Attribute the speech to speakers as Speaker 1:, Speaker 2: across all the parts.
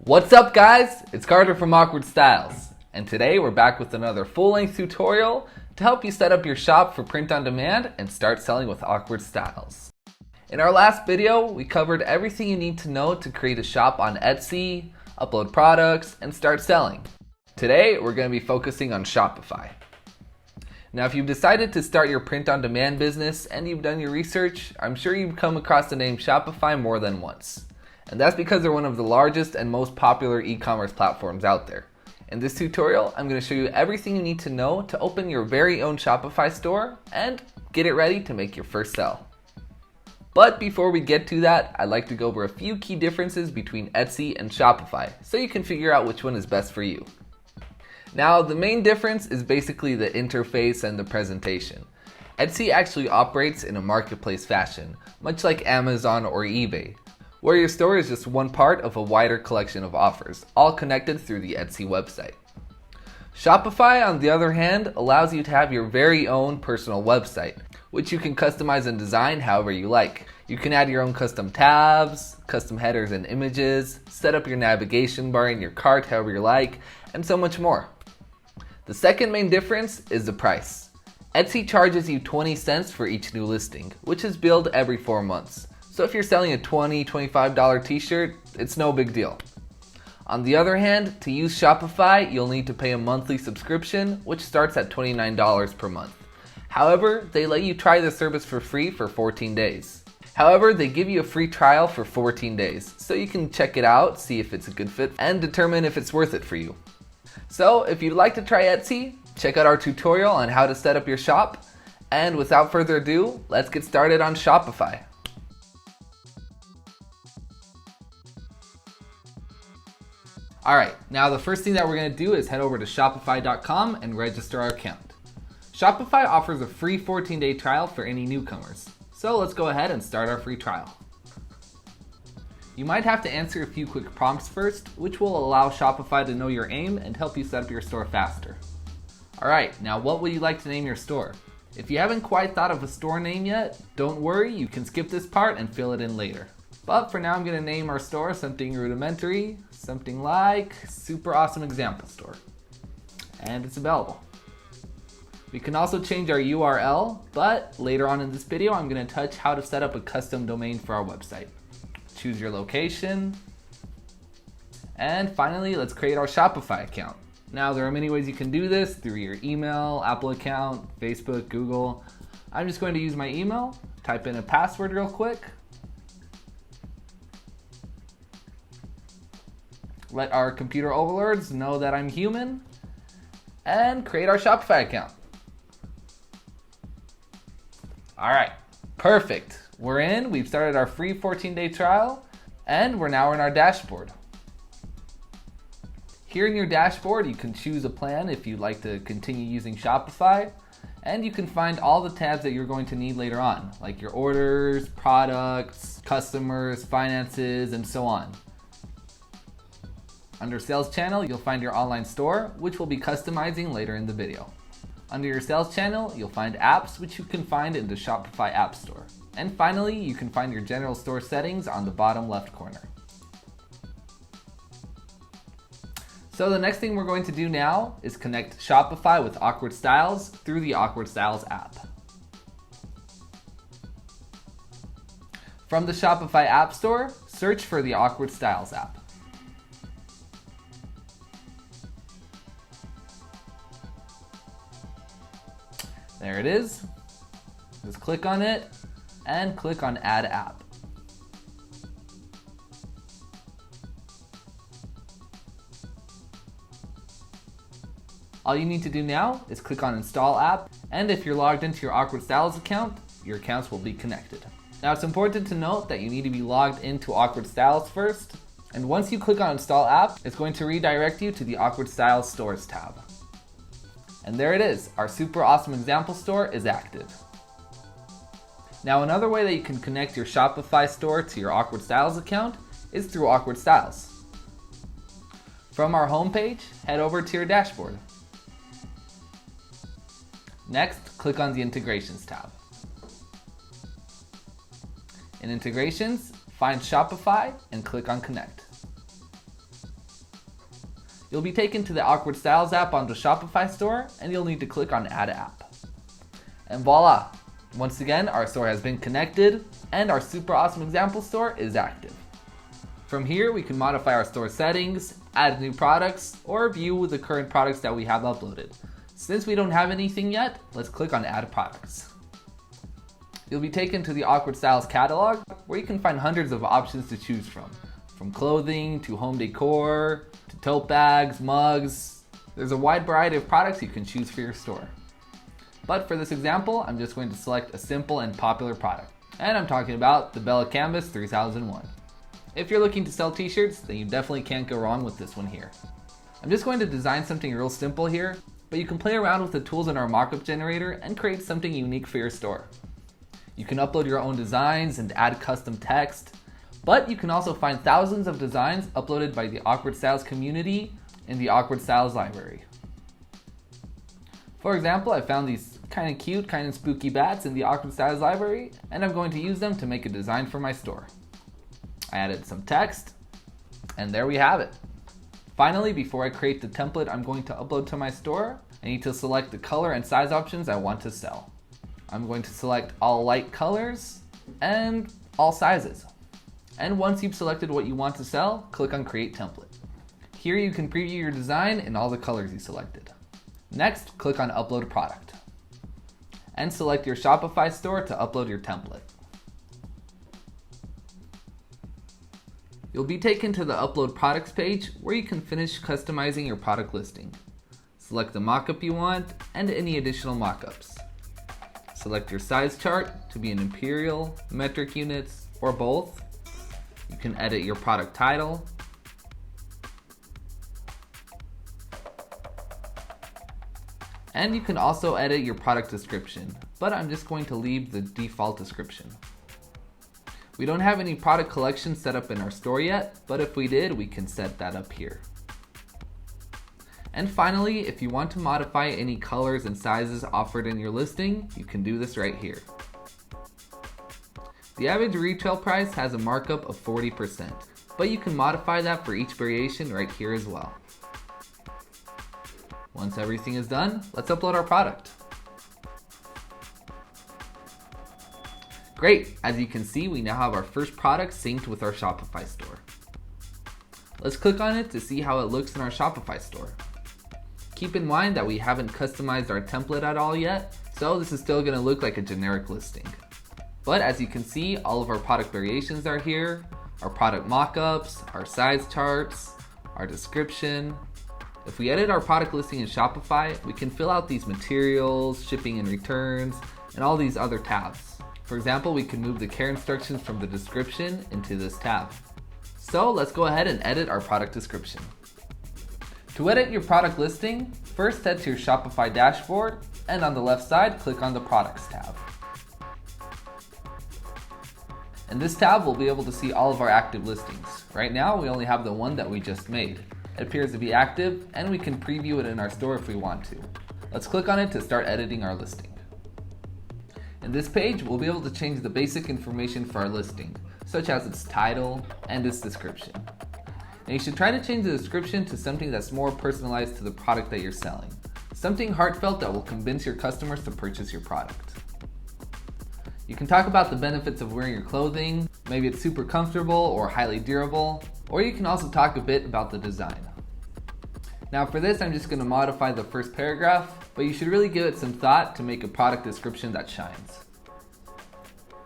Speaker 1: What's up guys? It's Carter from Awkward Styles, and today we're back with another full-length tutorial to help you set up your shop for print on demand and start selling with Awkward Styles. In our last video, we covered everything you need to know to create a shop on Etsy, upload products, and start selling. Today, we're going to be focusing on Shopify. Now, if you've decided to start your print on demand business and you've done your research, I'm sure you've come across the name Shopify more than once. And that's because they're one of the largest and most popular e-commerce platforms out there. In this tutorial, I'm going to show you everything you need to know to open your very own Shopify store and get it ready to make your first sale. But before we get to that, I'd like to go over a few key differences between Etsy and Shopify so you can figure out which one is best for you. Now, the main difference is basically the interface and the presentation. Etsy actually operates in a marketplace fashion, much like Amazon or eBay, where your store is just one part of a wider collection of offers, all connected through the Etsy website. Shopify, on the other hand, allows you to have your very own personal website, which you can customize and design however you like. You can add your own custom tabs, custom headers and images, set up your navigation bar in your cart however you like, and so much more. The second main difference is the price. Etsy charges you 20 cents for each new listing, which is billed every 4 months. So if you're selling a $20, $25 t-shirt, it's no big deal. On the other hand, to use Shopify, you'll need to pay a monthly subscription, which starts at $29 per month. However, they let you try the service for free for 14 days. However, they give you a free trial for 14 days, so you can check it out, see if it's a good fit, and determine if it's worth it for you. So if you'd like to try Etsy, check out our tutorial on how to set up your shop. And without further ado, let's get started on Shopify. Alright, now the first thing that we're going to do is head over to Shopify.com and register our account. Shopify offers a free 14-day trial for any newcomers. So let's go ahead and start our free trial. You might have to answer a few quick prompts first, which will allow Shopify to know your aim and help you set up your store faster. Alright, now what would you like to name your store? If you haven't quite thought of a store name yet, don't worry, you can skip this part and fill it in later. But for now, I'm going to name our store something rudimentary, something like Super Awesome Example Store. And it's available. We can also change our URL, but later on in this video, I'm going to touch how to set up a custom domain for our website. Choose your location. And finally, let's create our Shopify account. Now, there are many ways you can do this through your email, Apple account, Facebook, Google. I'm just going to use my email, type in a password real quick. Let our computer overlords know that I'm human, and create our Shopify account. All right, perfect. We're in, we've started our free 14-day trial, and we're now in our dashboard. Here in your dashboard, you can choose a plan if you'd like to continue using Shopify, and you can find all the tabs that you're going to need later on, like your orders, products, customers, finances, and so on. Under Sales Channel, you'll find your online store, which we'll be customizing later in the video. Under your Sales Channel, you'll find apps, which you can find in the Shopify App Store. And finally, you can find your general store settings on the bottom left corner. So the next thing we're going to do now is connect Shopify with Awkward Styles through the Awkward Styles app. From the Shopify App Store, search for the Awkward Styles app. There it is. Just click on it and click on Add App. All you need to do now is click on Install App, and if you're logged into your Awkward Styles account, your accounts will be connected. Now, it's important to note that you need to be logged into Awkward Styles first, and once you click on Install App, it's going to redirect you to the Awkward Styles Stores tab. And there it is, our Super Awesome Example Store is active. Now, another way that you can connect your Shopify store to your Awkward Styles account is through Awkward Styles. From our homepage, head over to your dashboard. Next, click on the Integrations tab. In Integrations, find Shopify and click on Connect. You'll be taken to the Awkward Styles app on the Shopify store, and you'll need to click on Add App. And voila! Once again, our store has been connected, and our super awesome example store is active. From here, we can modify our store settings, add new products, or view the current products that we have uploaded. Since we don't have anything yet, let's click on Add Products. You'll be taken to the Awkward Styles catalog, where you can find hundreds of options to choose from clothing to home decor, to tote bags, mugs. There's a wide variety of products you can choose for your store. But for this example, I'm just going to select a simple and popular product. And I'm talking about the Bella Canvas 3001. If you're looking to sell t-shirts, then you definitely can't go wrong with this one here. I'm just going to design something real simple here, but you can play around with the tools in our mockup generator and create something unique for your store. You can upload your own designs and add custom text, but you can also find thousands of designs uploaded by the Awkward Styles community in the Awkward Styles library. For example, I found these kind of cute, kind of spooky bats in the Awkward Styles library, and I'm going to use them to make a design for my store. I added some text, and there we have it. Finally, before I create the template I'm going to upload to my store, I need to select the color and size options I want to sell. I'm going to select all light colors and all sizes. And once you've selected what you want to sell, click on Create Template. Here you can preview your design in all the colors you selected. Next, click on Upload Product. And select your Shopify store to upload your template. You'll be taken to the Upload Products page where you can finish customizing your product listing. Select the mockup you want and any additional mockups. Select your size chart to be in imperial, metric units, or both. You can edit your product title. And you can also edit your product description, but I'm just going to leave the default description. We don't have any product collection set up in our store yet, but if we did, we can set that up here. And finally, if you want to modify any colors and sizes offered in your listing, you can do this right here. The average retail price has a markup of 40%, but you can modify that for each variation right here as well. Once everything is done, let's upload our product. Great, as you can see, we now have our first product synced with our Shopify store. Let's click on it to see how it looks in our Shopify store. Keep in mind that we haven't customized our template at all yet, so this is still going to look like a generic listing. But as you can see, all of our product variations are here, our product mockups, our size charts, our description. If we edit our product listing in Shopify, we can fill out these materials, shipping and returns, and all these other tabs. For example, we can move the care instructions from the description into this tab. So let's go ahead and edit our product description. To edit your product listing, first head to your Shopify dashboard, and on the left side, click on the Products tab. In this tab, we'll be able to see all of our active listings. Right now, we only have the one that we just made. It appears to be active, and we can preview it in our store if we want to. Let's click on it to start editing our listing. In this page, we'll be able to change the basic information for our listing, such as its title and its description. And you should try to change the description to something that's more personalized to the product that you're selling. Something heartfelt that will convince your customers to purchase your product. You can talk about the benefits of wearing your clothing, maybe it's super comfortable or highly durable, or you can also talk a bit about the design. Now for this, I'm just going to modify the first paragraph, but you should really give it some thought to make a product description that shines.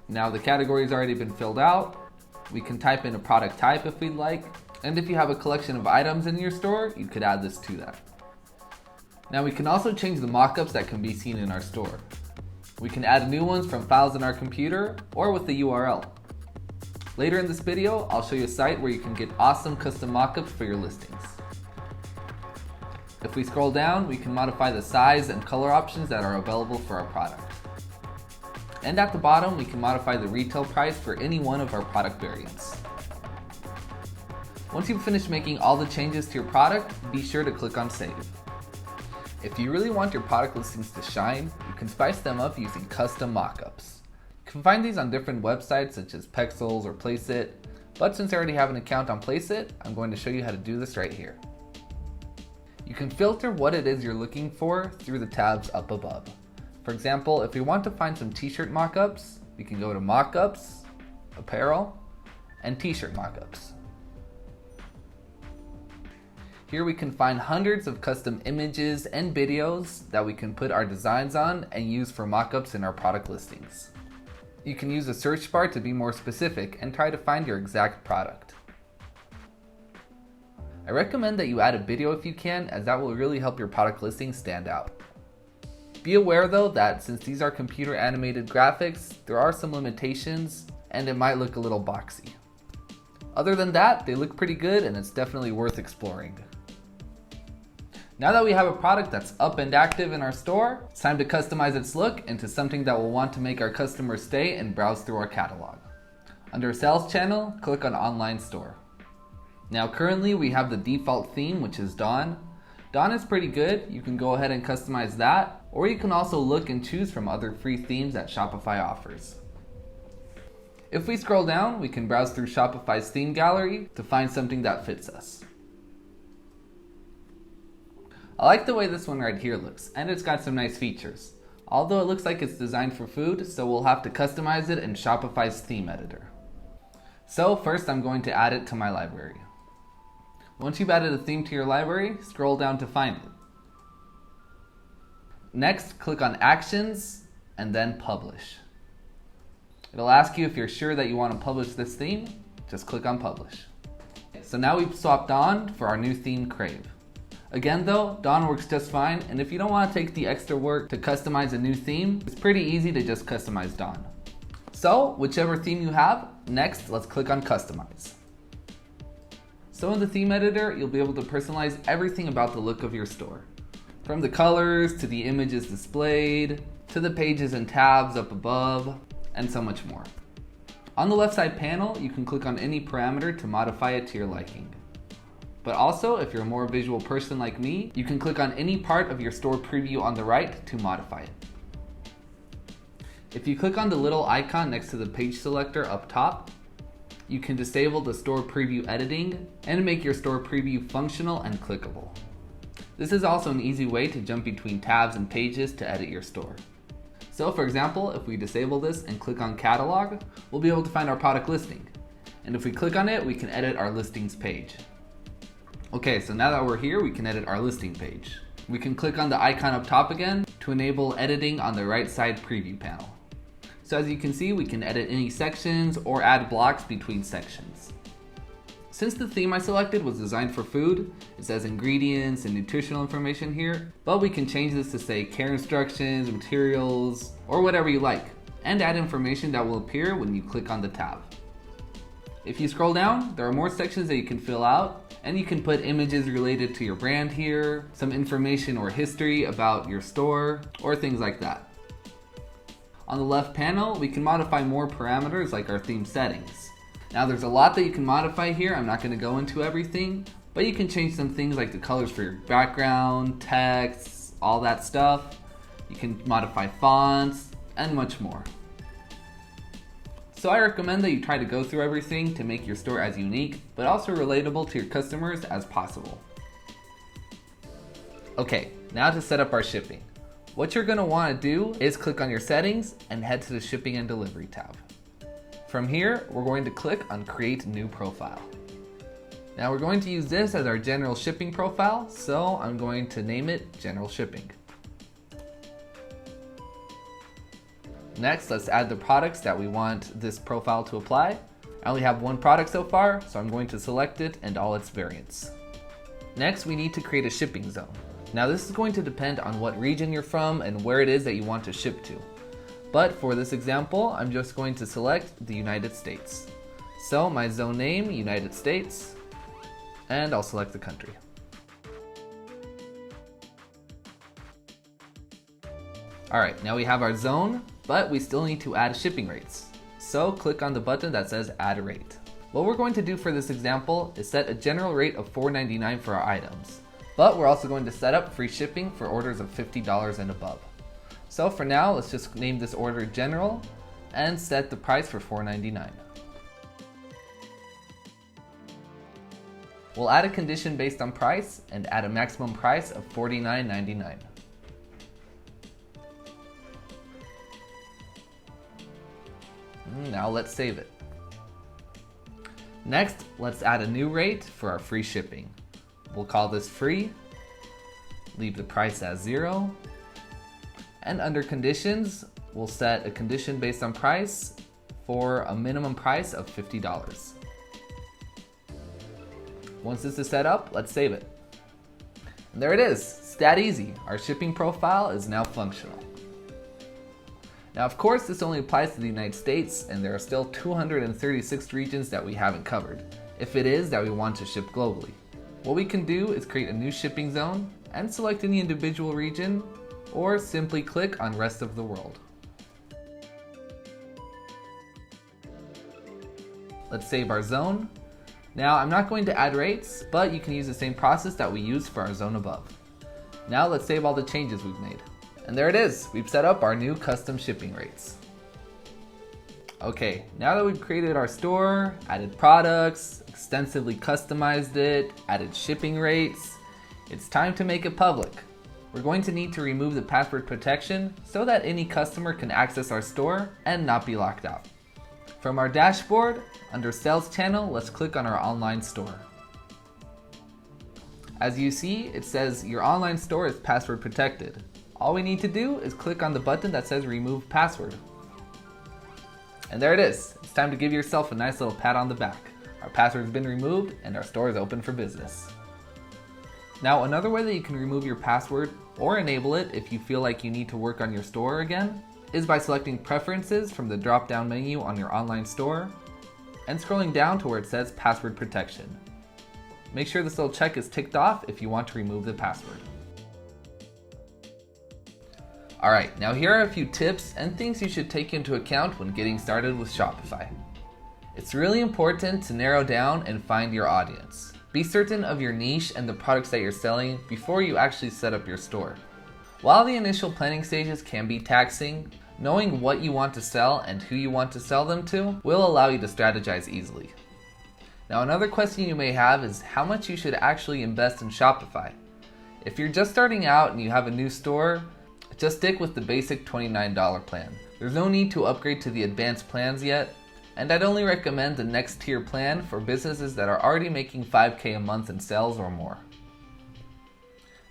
Speaker 1: Now the category's already been filled out. We can type in a product type if we'd like, and if you have a collection of items in your store, you could add this to that. Now we can also change the mockups that can be seen in our store. We can add new ones from files in our computer or with the URL. Later in this video, I'll show you a site where you can get awesome custom mockups for your listings. If we scroll down, we can modify the size and color options that are available for our product. And at the bottom, we can modify the retail price for any one of our product variants. Once you've finished making all the changes to your product, be sure to click on Save. If you really want your product listings to shine, you can spice them up using custom mockups. You can find these on different websites such as Pexels or Placeit, but since I already have an account on Placeit, I'm going to show you how to do this right here. You can filter what it is you're looking for through the tabs up above. For example, if we want to find some t-shirt mockups, we can go to mockups, apparel, and t-shirt mockups. Here we can find hundreds of custom images and videos that we can put our designs on and use for mockups in our product listings. You can use the search bar to be more specific and try to find your exact product. I recommend that you add a video if you can, as that will really help your product listing stand out. Be aware though that since these are computer animated graphics, there are some limitations and it might look a little boxy. Other than that, they look pretty good and it's definitely worth exploring. Now that we have a product that's up and active in our store, it's time to customize its look into something that we'll want to make our customers stay and browse through our catalog. Under Sales Channel, click on Online Store. Now currently we have the default theme, which is Dawn. Dawn is pretty good, you can go ahead and customize that, or you can also look and choose from other free themes that Shopify offers. If we scroll down, we can browse through Shopify's theme gallery to find something that fits us. I like the way this one right here looks, and it's got some nice features. Although it looks like it's designed for food, so we'll have to customize it in Shopify's theme editor. So first I'm going to add it to my library. Once you've added a theme to your library, scroll down to find it. Next, click on Actions, and then Publish. It'll ask you if you're sure that you want to publish this theme. Just click on Publish. So now we've swapped Dawn for our new theme, Crave. Again though, Dawn works just fine, and if you don't want to take the extra work to customize a new theme, it's pretty easy to just customize Dawn. So, whichever theme you have, next let's click on Customize. So in the theme editor, you'll be able to personalize everything about the look of your store. From the colors, to the images displayed, to the pages and tabs up above, and so much more. On the left side panel, you can click on any parameter to modify it to your liking. But also, if you're a more visual person like me, you can click on any part of your store preview on the right to modify it. If you click on the little icon next to the page selector up top, you can disable the store preview editing and make your store preview functional and clickable. This is also an easy way to jump between tabs and pages to edit your store. So for example, if we disable this and click on Catalog, we'll be able to find our product listing. And if we click on it, we can edit our listings page. Okay, so now that we're here, we can edit our listing page. We can click on the icon up top again to enable editing on the right side preview panel. So as you can see, we can edit any sections or add blocks between sections. Since the theme I selected was designed for food, it says ingredients and nutritional information here, but we can change this to say care instructions, materials, or whatever you like, and add information that will appear when you click on the tab. If you scroll down, there are more sections that you can fill out, and you can put images related to your brand here, some information or history about your store, or things like that. On the left panel, we can modify more parameters like our theme settings. Now there's a lot that you can modify here, I'm not going to go into everything, but you can change some things like the colors for your background, text, all that stuff. You can modify fonts, and much more. So I recommend that you try to go through everything to make your store as unique, but also relatable to your customers as possible. Okay, now to set up our shipping. What you're gonna wanna do is click on your settings and head to the shipping and delivery tab. From here, we're going to click on Create New Profile. Now we're going to use this as our general shipping profile, so I'm going to name it General Shipping. Next, let's add the products that we want this profile to apply. I only have one product so far, so I'm going to select it and all its variants. Next, we need to create a shipping zone. Now this is going to depend on what region you're from and where it is that you want to ship to. But for this example, I'm just going to select the United States. So my zone name, United States, and I'll select the country. Alright, now we have our zone, but we still need to add shipping rates. So click on the button that says Add Rate. What we're going to do for this example is set a general rate of $4.99 for our items, but we're also going to set up free shipping for orders of $50 and above. So for now, let's just name this order General and set the price for $4.99. We'll add a condition based on price and add a maximum price of $49.99. Now let's save it. Next, let's add a new rate for our free shipping. We'll call this free, leave the price as 0, and under conditions, we'll set a condition based on price for a minimum price of $50. Once this is set up, let's save it. And there it is, it's that easy. Our shipping profile is now functional. Now, of course, this only applies to the United States, and there are still 236 regions that we haven't covered, if it is that we want to ship globally. What we can do is create a new shipping zone and select any individual region, or simply click on Rest of the World. Let's save our zone. Now, I'm not going to add rates, but you can use the same process that we used for our zone above. Now let's save all the changes we've made. And there it is, we've set up our new custom shipping rates. Okay, now that we've created our store, added products, extensively customized it, added shipping rates, it's time to make it public. We're going to need to remove the password protection so that any customer can access our store and not be locked out. From our dashboard, under Sales Channel, let's click on our online store. As you see, it says your online store is password protected. All we need to do is click on the button that says Remove Password. And there it is. It's time to give yourself a nice little pat on the back. Our password's been removed and our store is open for business. Now, another way that you can remove your password or enable it if you feel like you need to work on your store again is by selecting Preferences from the drop-down menu on your online store and scrolling down to where it says Password Protection. Make sure this little check is ticked off if you want to remove the password. Alright, now here are a few tips and things you should take into account when getting started with Shopify. It's really important to narrow down and find your audience. Be certain of your niche and the products that you're selling before you actually set up your store. While the initial planning stages can be taxing, knowing what you want to sell and who you want to sell them to will allow you to strategize easily. Now, another question you may have is how much you should actually invest in Shopify. If you're just starting out and you have a new store, just stick with the basic $29 plan. There's no need to upgrade to the advanced plans yet, and I'd only recommend the next tier plan for businesses that are already making $5K a month in sales or more.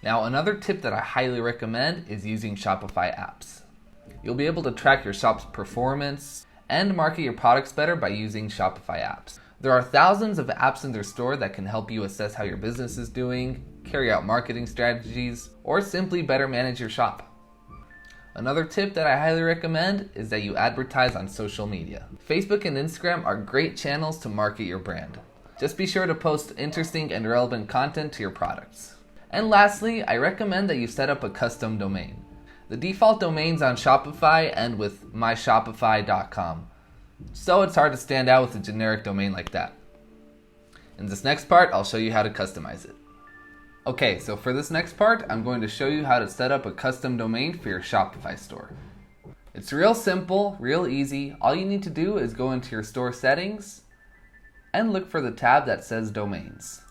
Speaker 1: Now, another tip that I highly recommend is using Shopify apps. You'll be able to track your shop's performance and market your products better by using Shopify apps. There are thousands of apps in their store that can help you assess how your business is doing, carry out marketing strategies, or simply better manage your shop. Another tip that I highly recommend is that you advertise on social media. Facebook and Instagram are great channels to market your brand. Just be sure to post interesting and relevant content to your products. And lastly, I recommend that you set up a custom domain. The default domains on Shopify end with myshopify.com, so it's hard to stand out with a generic domain like that. In this next part, I'll show you how to customize it. Okay, so for this next part, I'm going to show you how to set up a custom domain for your Shopify store. It's real simple, real easy. All you need to do is go into your store settings and look for the tab that says Domains.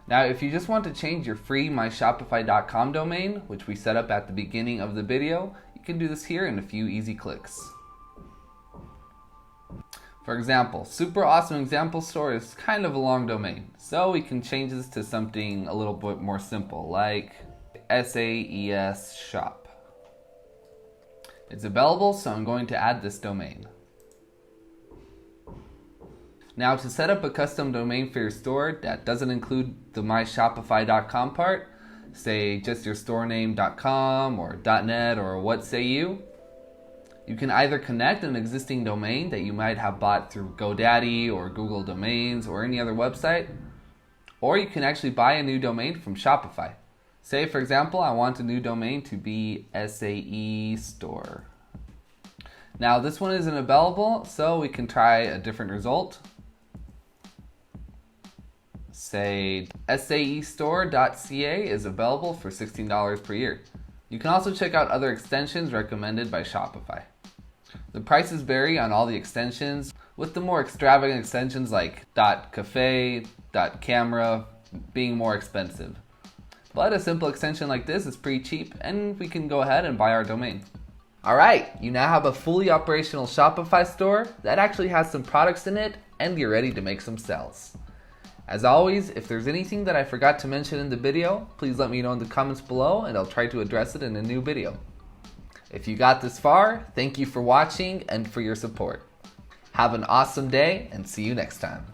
Speaker 1: Now, if you just want to change your free myshopify.com domain, which we set up at the beginning of the video, you can do this here in a few easy clicks. For example, super awesome example store is kind of a long domain, so we can change this to something a little bit more simple, like SAES shop. It's available, so I'm going to add this domain. Now, to set up a custom domain for your store that doesn't include the myshopify.com part, say just your storename.com or .net or what say you can either connect an existing domain that you might have bought through GoDaddy or Google Domains or any other website, or you can actually buy a new domain from Shopify. Say, for example, I want a new domain to be SAE Store. Now, this one isn't available, so we can try a different result. Say, saestore.ca is available for $16 per year. You can also check out other extensions recommended by Shopify. The prices vary on all the extensions. with the more extravagant extensions like .cafe, .camera being more expensive. But a simple extension like this is pretty cheap, and we can go ahead and buy our domain. Alright, you now have a fully operational Shopify store that actually has some products in it, and you're ready to make some sales. As always, if there's anything that I forgot to mention in the video, please let me know in the comments below and I'll try to address it in a new video. If you got this far, thank you for watching and for your support. Have an awesome day and see you next time.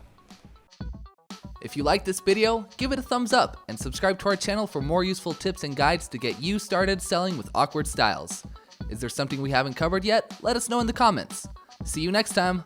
Speaker 1: If you liked this video, give it a thumbs up and subscribe to our channel for more useful tips and guides to get you started selling with awkward styles. Is there something we haven't covered yet? Let us know in the comments. See you next time.